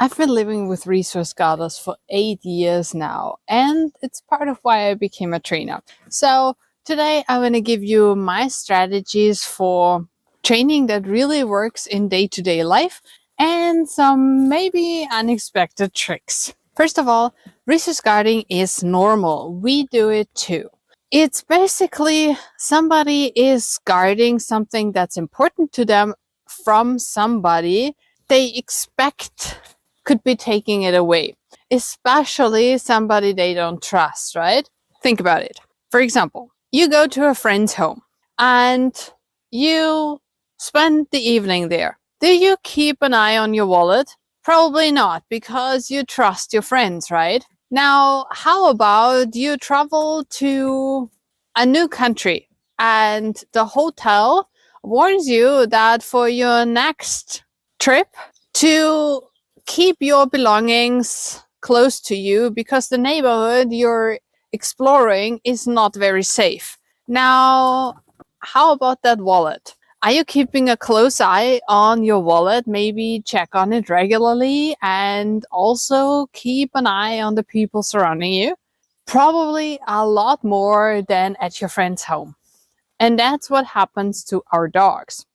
I've been living with resource guarders for 8 years now, and it's part of why I became a trainer. So today I'm going to give you my strategies for training that really works in day-to-day life and some maybe unexpected tricks. First of all, resource guarding is normal. We do it too. It's basically somebody is guarding something that's important to them from somebody they expect could be taking it away, especially somebody they don't trust, right? Think about it. For example, you go to a friend's home and you spend the evening there. Do you keep an eye on your wallet? Probably not, because you trust your friends, right? Now, how about you travel to a new country and the hotel warns you that for your next trip to keep your belongings close to you because the neighborhood you're exploring is not very safe. Now, how about that wallet? Are you keeping a close eye on your wallet? Maybe check on it regularly and also keep an eye on the people surrounding you. Probably a lot more than at your friend's home. And that's what happens to our dogs.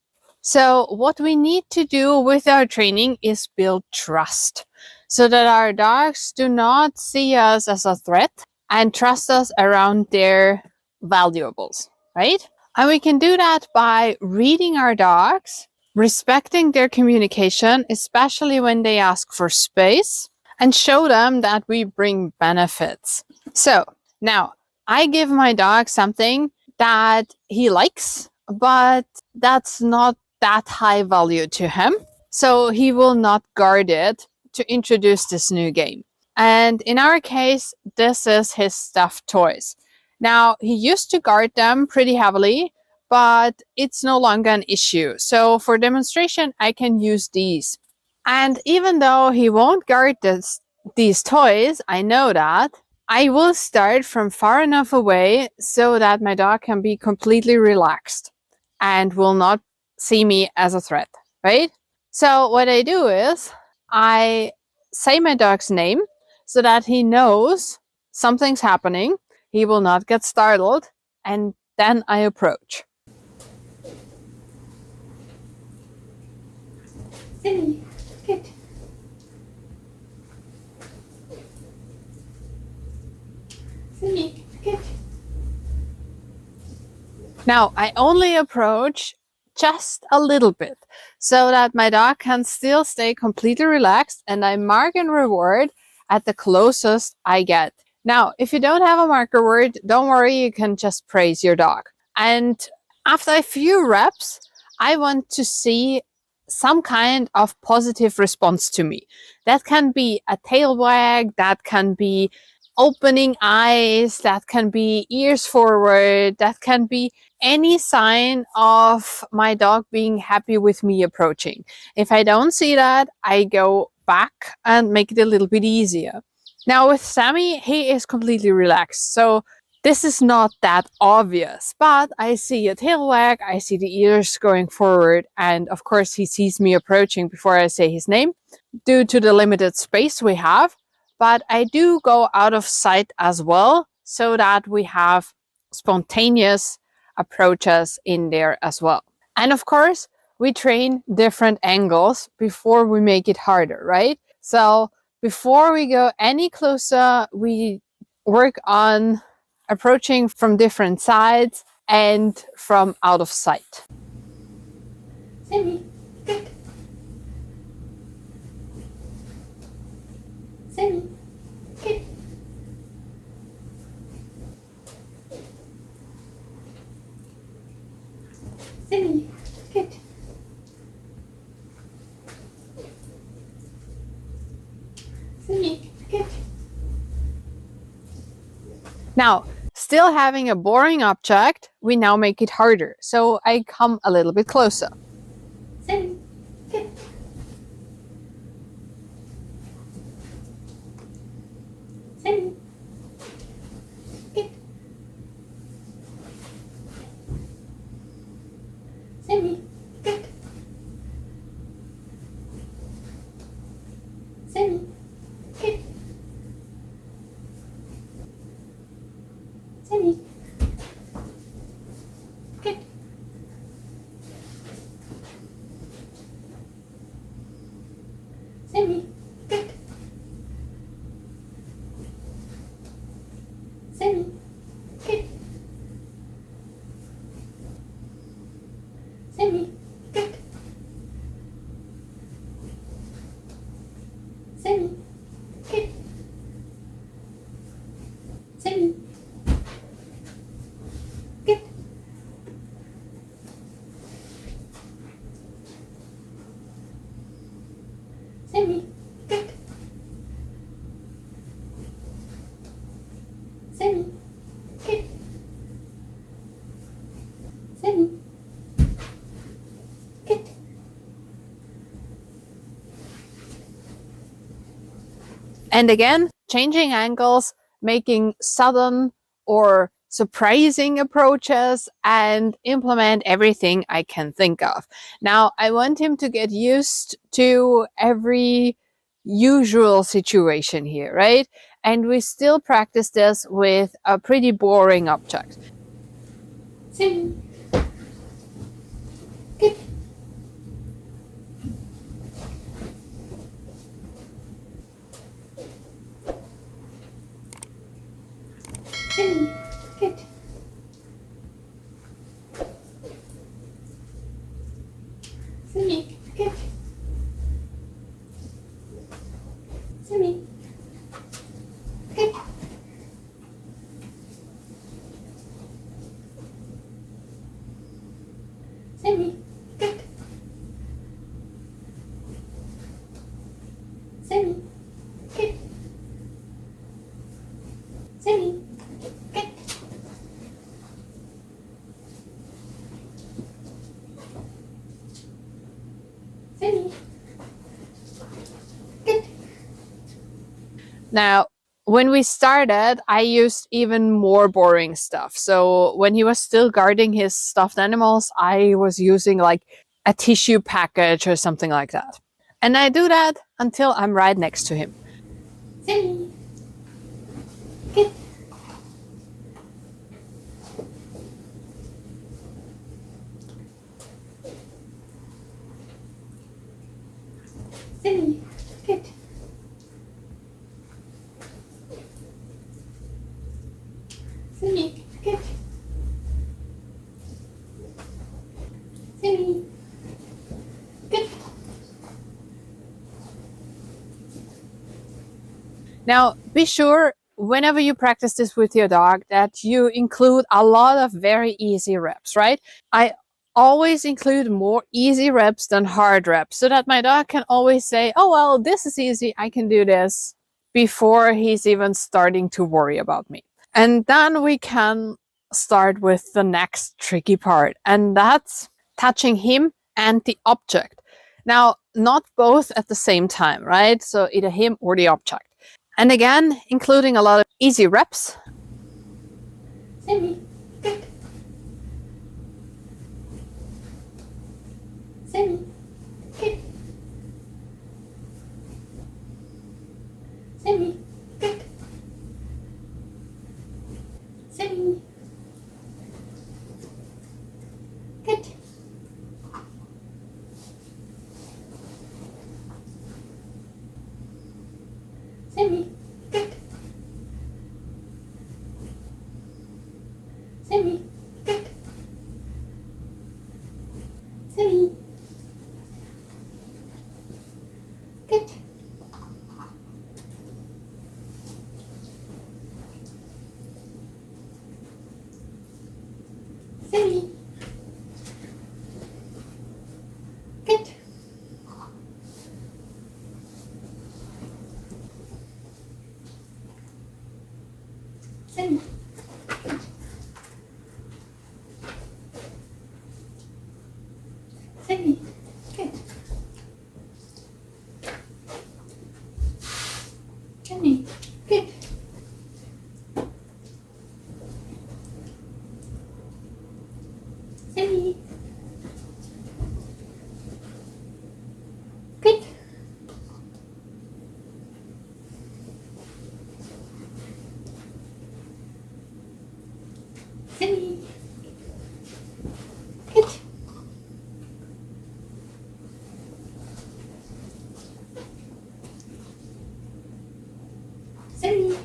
So what we need to do with our training is build trust so that our dogs do not see us as a threat and trust us around their valuables, right? And we can do that by reading our dogs, respecting their communication, especially when they ask for space, and show them that we bring benefits. So now I give my dog something that he likes, but that's not that high value to him. So he will not guard it to introduce this new game. And in our case, this is his stuffed toys. Now, he used to guard them pretty heavily, but it's no longer an issue. So for demonstration, I can use these. And even though he won't guard these toys, I know that I will start from far enough away so that my dog can be completely relaxed and will not see me as a threat, right? So what I do is I say my dog's name so that he knows something's happening. He will not get startled, and then I approach. Silly, good. Silly, good. Now I only approach just a little bit so that my dog can still stay completely relaxed, and I mark and reward at the closest I get. Now, if you don't have a marker word, don't worry, you can just praise your dog. And after a few reps, I want to see some kind of positive response to me. That can be a tail wag, that can be opening eyes, that can be ears forward, that can be any sign of my dog being happy with me approaching. If I don't see that, I go back and make it a little bit easier. Now with Sammy, he is completely relaxed. So this is not that obvious, but I see a tail wag, I see the ears going forward, and of course he sees me approaching before I say his name due to the limited space we have. But I do go out of sight as well so that we have spontaneous approaches in there as well. And of course, we train different angles before we make it harder, right? So before we go any closer, we work on approaching from different sides and from out of sight. Silly, good. Silly, good. Silly, good. Silly, good. Now, still having a boring object, we now make it harder. So I come a little bit closer. Silly, good. Silly, good. Silly, good. Semi. Good. Semi. Good. Semi. Good. Semi. Good. Semi. Good. Semi. Good. Semi. Good. Semi. Good. Semi. Good. Semi. Good. And again, changing angles, making sudden or surprising approaches, and implement everything I can think of. Now, I want him to get used to every usual situation here, right? And we still practice this with a pretty boring object. Semi. Good. Semi. Good. Semi. Good. Semi. Good. Semi. Good. Semi. Good. Semi. Good. Semi. Good. Now, when we started, I used even more boring stuff. So when he was still guarding his stuffed animals, I was using like a tissue package or something like that. And I do that until I'm right next to him. Semi. Good. Semi. Good. Semi. Good. Semi. Good. Now, be sure whenever you practice this with your dog that you include a lot of very easy reps, right? I always include more easy reps than hard reps so that my dog can always say, oh, well, this is easy, I can do this, before he's even starting to worry about me. And then we can start with the next tricky part, and that's touching him and the object. Now, not both at the same time, right? So either him or the object. And again, including a lot of easy reps. Semi. Good. Semi. Good. Semi. Good. Semi. Good. Semi. Good. Semi. Good. Semi. Good. Semi. Good. Semi. Semi. Good. Semi. Good. Semi. Good. Sammy.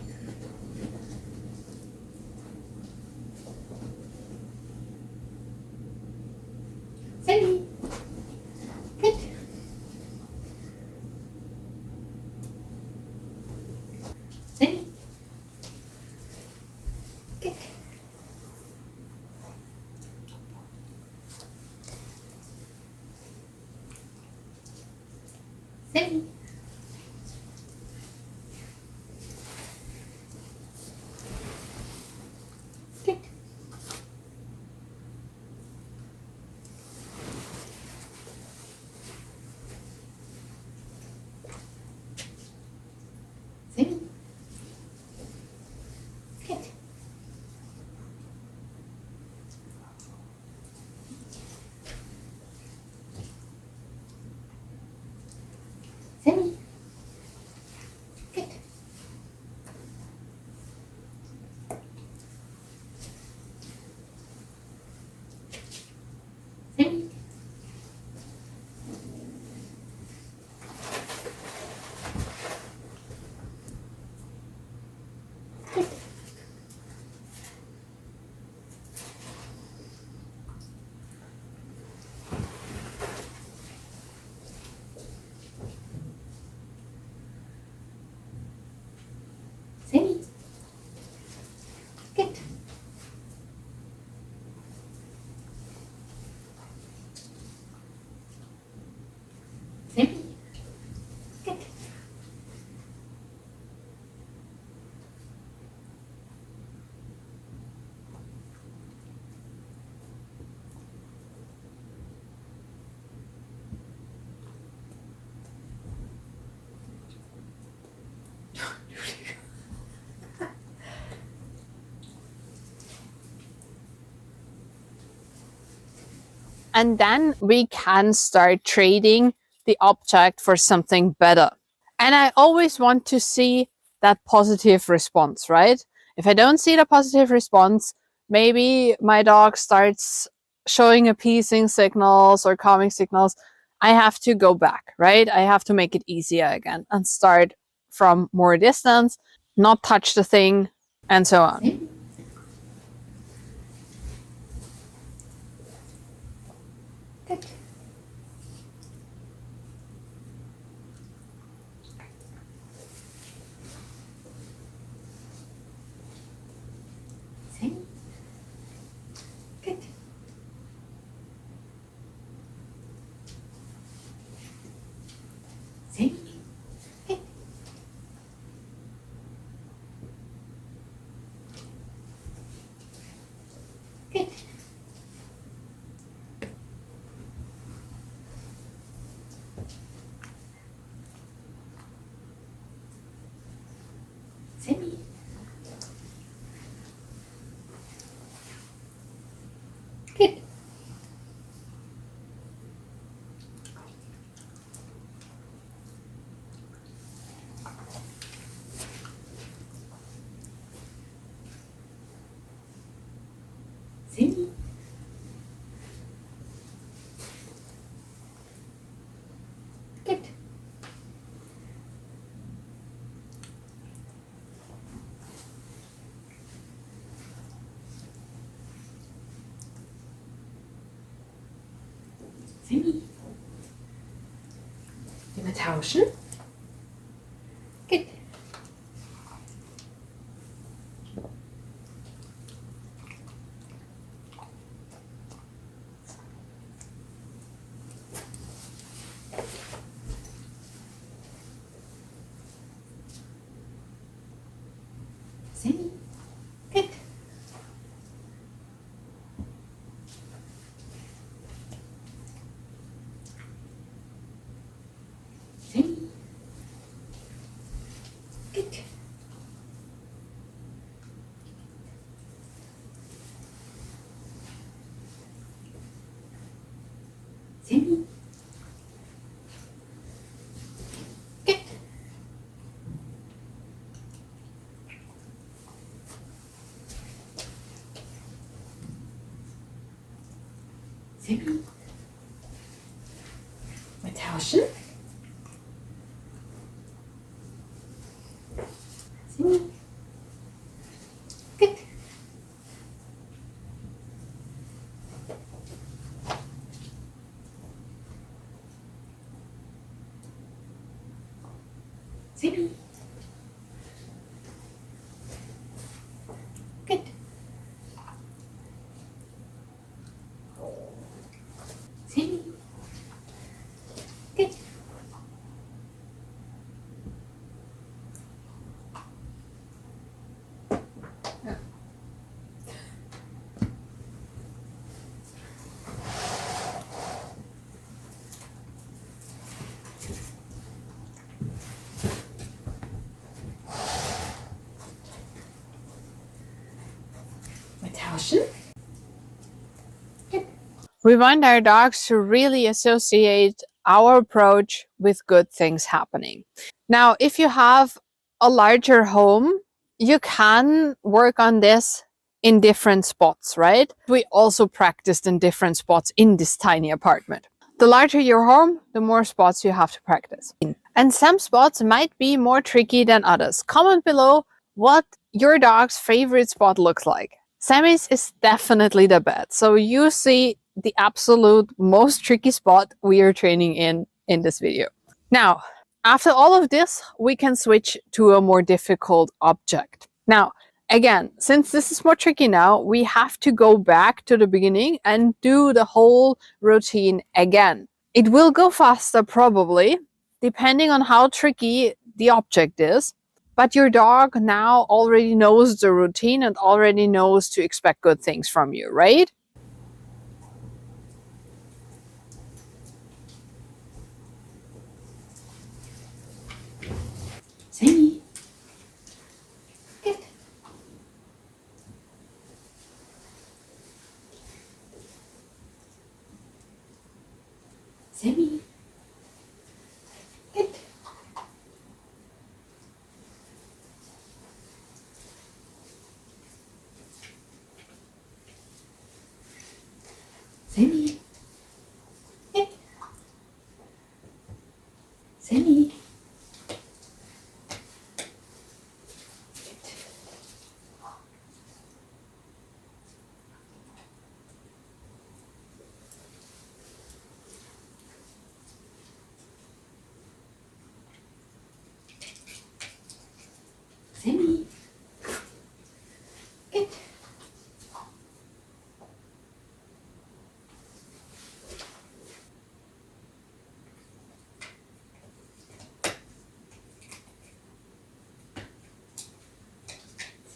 Sammy. Good. Sammy. Good. Sammy. Good. Sammy. Good. Sammy. Good. Sammy. Good. Sammy. Good. Sammy. Good. And then we can start trading the object for something better. And I always want to see that positive response, right? If I don't see the positive response, maybe my dog starts showing appeasing signals or calming signals. I have to go back, right? I have to make it easier again and start from more distance, not touch the thing, and so on. Sammy. Good. Sammy. Good. Sammy. Good. Good. Sammy. Good. Sammy. Good. Sammy. Wollen wir tauschen? Gut. Sammy. Gut. Sammy. Gut. Sammy. Gut. Sammy. Wir tauschen. Move. Good. Sammy. Good. Sammy. Good. Tauschen. Good. We want our dogs to really associate our approach with good things happening. Now, if you have a larger home, you can work on this in different spots, right? We also practiced in different spots in this tiny apartment. The larger your home, the more spots you have to practice in. And some spots might be more tricky than others. Comment below what your dog's favorite spot looks like. Sammy's is definitely the best. So you see the absolute most tricky spot we are training in this video. Now, after all of this, we can switch to a more difficult object. Now, again, since this is more tricky now, we have to go back to the beginning and do the whole routine again. It will go faster probably, depending on how tricky the object is. But your dog now already knows the routine and already knows to expect good things from you, right? Sammy. Good. Sammy. Good. Sammy. Good. Sammy. Sammy. Good.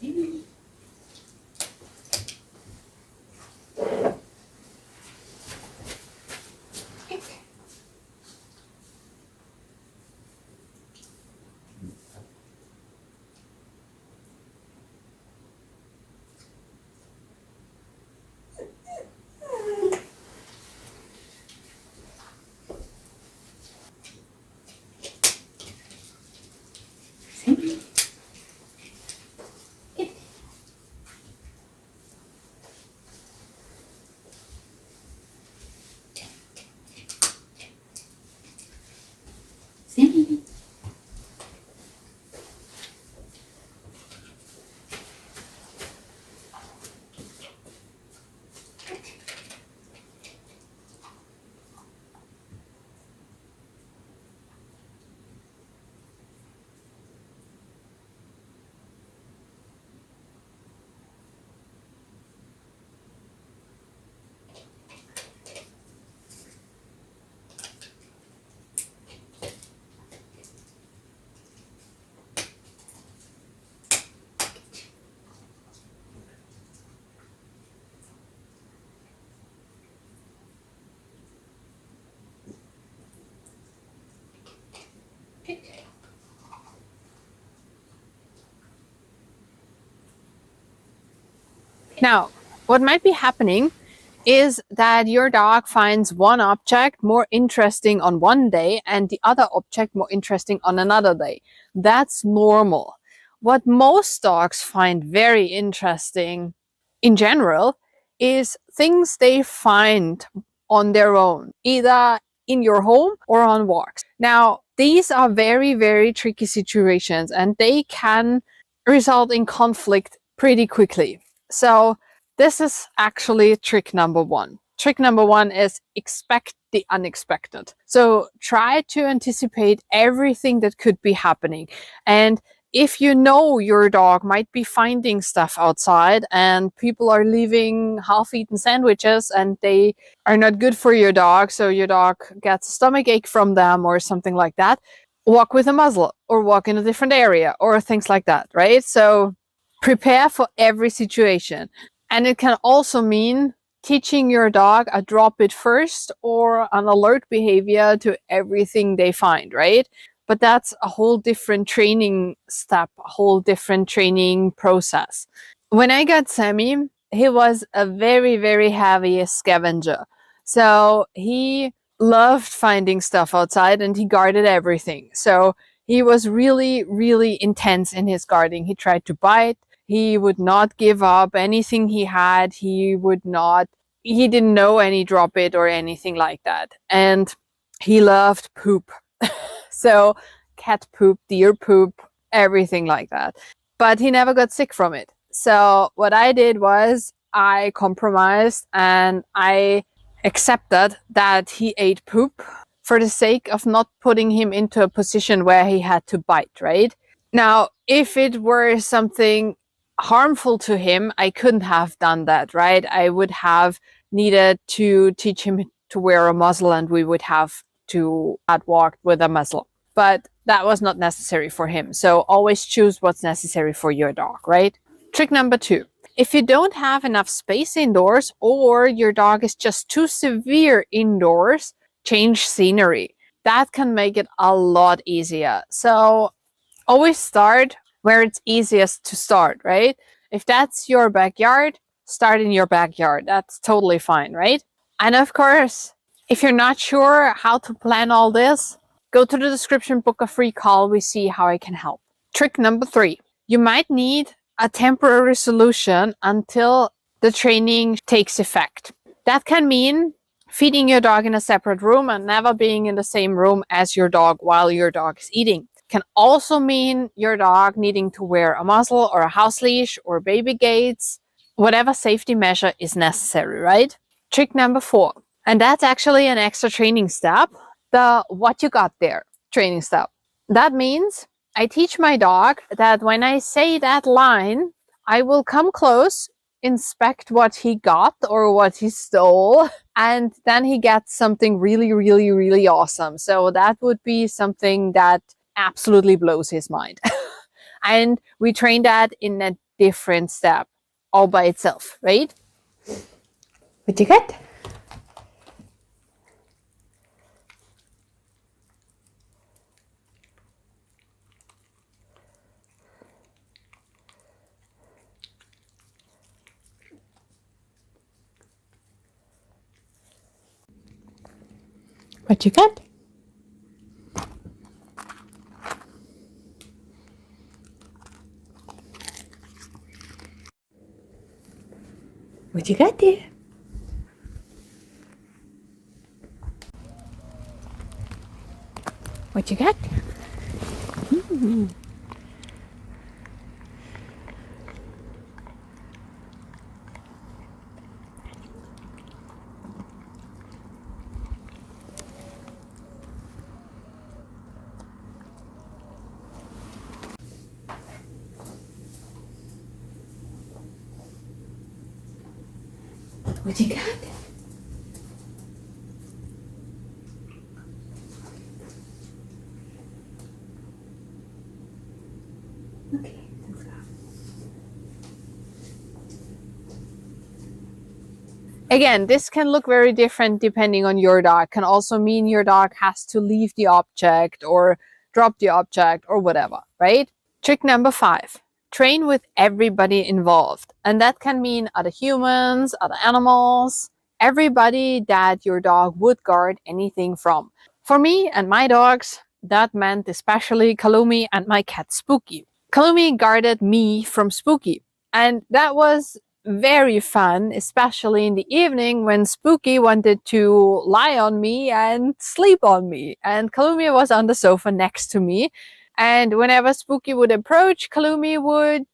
Sammy. Good. Sammy. Good. Sammy. Good. Now, what might be happening is that your dog finds one object more interesting on one day and the other object more interesting on another day. That's normal. What most dogs find very interesting in general is things they find on their own, either in your home or on walks. Now, these are very, very tricky situations and they can result in conflict pretty quickly. So this is actually trick number one. Trick number one is expect the unexpected. So try to anticipate everything that could be happening. And if you know your dog might be finding stuff outside and people are leaving half-eaten sandwiches and they are not good for your dog, so your dog gets a stomach ache from them or something like that, walk with a muzzle or walk in a different area or things like that, right? So prepare for every situation. And it can also mean teaching your dog a drop it first or an alert behavior to everything they find, right? But that's a whole different training step, a whole different training process. When I got Sammy, he was a very, very heavy scavenger. So he loved finding stuff outside and he guarded everything. So he was really, really intense in his guarding. He tried to bite. He would not give up anything he had. He didn't know any drop it or anything like that. And he loved poop. So cat poop, deer poop, everything like that. But he never got sick from it. So what I did was I compromised and I accepted that he ate poop for the sake of not putting him into a position where he had to bite, right? Now, if it were something harmful to him, I couldn't have done that, right? I would have needed to teach him to wear a muzzle and we would have to had walked with a muzzle. But that was not necessary for him. So always choose what's necessary for your dog, right? Trick number 2. If you don't have enough space indoors or your dog is just too severe indoors, change scenery. That can make it a lot easier. So always start where it's easiest to start, right? If that's your backyard, start in your backyard. That's totally fine, right? And of course, if you're not sure how to plan all this, go to the description, book a free call. We see how I can help. Trick number 3. You might need a temporary solution until the training takes effect. That can mean feeding your dog in a separate room and never being in the same room as your dog while your dog is eating. Can also mean your dog needing to wear a muzzle or a house leash or baby gates, whatever safety measure is necessary, right? Trick number 4, and that's actually an extra training step, the what you got there training step. That means I teach my dog that when I say that line, I will come close, inspect what he got or what he stole, and then he gets something really, really, really awesome. So that would be something that absolutely blows his mind. And we train that in a different step all by itself, right? What you got? What you got? What you got there? What you got? What you got? Okay, let's go. Again, this can look very different depending on your dog. Can also mean your dog has to leave the object or drop the object or whatever, right? Trick number 5. Train with everybody involved. And that can mean other humans, other animals, everybody that your dog would guard anything from. For me and my dogs, that meant especially Kalumi and my cat Spooky. Kalumi guarded me from Spooky. And that was very fun, especially in the evening when Spooky wanted to lie on me and sleep on me. And Kalumi was on the sofa next to me. And whenever Spooky would approach, Kalumi would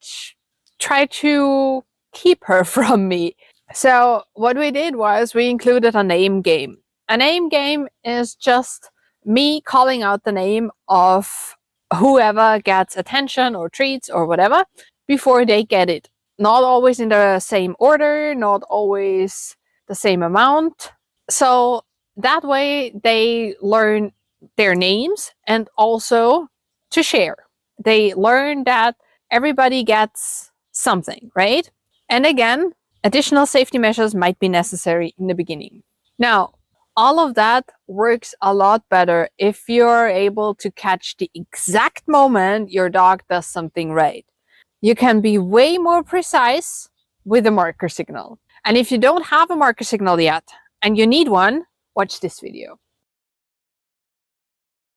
try to keep her from me. So what we did was we included a name game. A name game is just me calling out the name of whoever gets attention or treats or whatever before they get it. Not always in the same order, not always the same amount. So that way they learn their names and also to share. They learn that everybody gets something, right? And again, additional safety measures might be necessary in the beginning. Now, all of that works a lot better if you're able to catch the exact moment your dog does something right. You can be way more precise with a marker signal. And if you don't have a marker signal yet and you need one, watch this video.